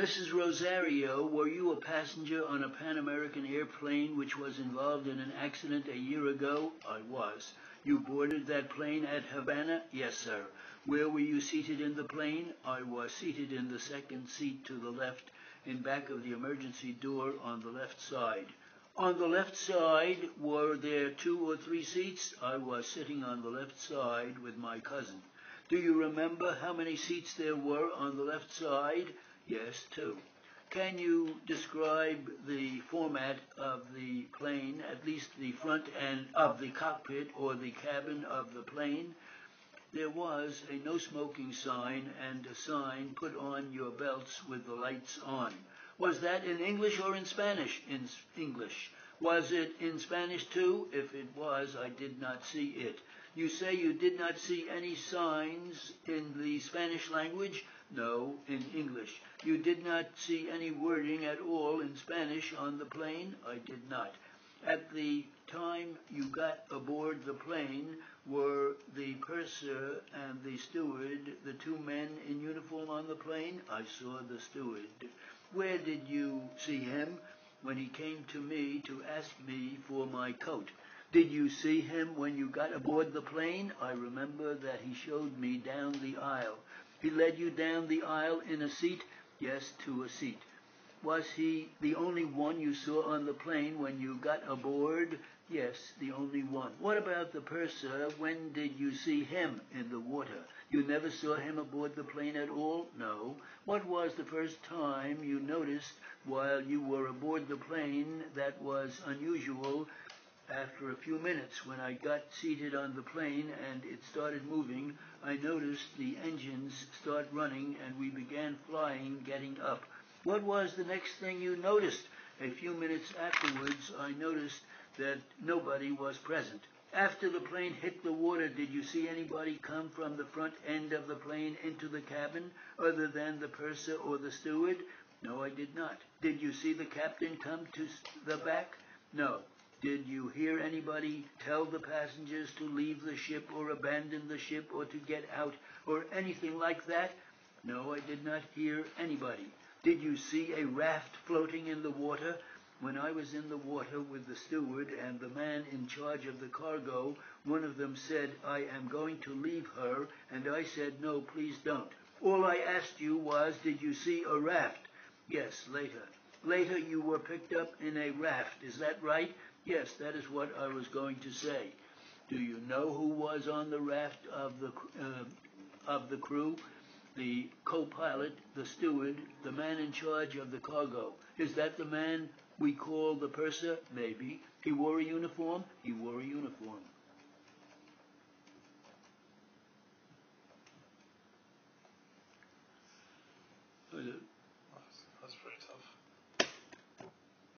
Mrs. Rosario, were you a passenger on a Pan American airplane which was involved in an accident a year ago? I was. You boarded that plane at Havana? Yes, sir. Where were you seated in the plane? I was seated in the second seat to the left, in back of the emergency door on the left side. On the left side, were there two or three seats? I was sitting on the left side with my cousin. Do you remember how many seats there were on the left side? Yes, two. Can you describe the format of the plane, at least the front end of the cockpit or the cabin of the plane? There was a no smoking sign and a sign, put on your belts with the lights on. Was that in English or in Spanish? In English. Was it in Spanish too? If it was, I did not see it. You say you did not see any signs in the Spanish language? No, in English. You did not see any wording at all in Spanish on the plane? I did not. At the time you got aboard the plane, were the purser and the steward the two men in uniform on the plane? I saw the steward. Where did you see him? When he came to me to ask me for my coat. Did you see him when you got aboard the plane? I remember that he showed me down the aisle. He led you down the aisle in a seat? Yes, to a seat. Was he the only one you saw on the plane when you got aboard? Yes, the only one. What about the purser? When did you see him in the water? You never saw him aboard the plane at all? No. What was the first time you noticed while you were aboard the plane that was unusual? After a few minutes, when I got seated on the plane and it started moving, I noticed the engines start running and we began flying, getting up. What was the next thing you noticed? A few minutes afterwards, I noticed that nobody was present. After the plane hit the water, did you see anybody come from the front end of the plane into the cabin other than the purser or the steward? No, I did not. Did you see the captain come to the back? No. Did you hear anybody tell the passengers to leave the ship or abandon the ship or to get out or anything like that? No, I did not hear anybody. Did you see a raft floating in the water? When I was in the water with the steward and the man in charge of the cargo, one of them said, I am going to leave her, and I said, no, please don't. All I asked you was, did you see a raft? Yes, later. Later you were picked up in a raft, is that right? Yes, that is what I was going to say. Do you know who was on the raft of the crew? The co-pilot, the steward, the man in charge of the cargo. Is that the man we call the purser? Maybe. He wore a uniform? He wore a uniform.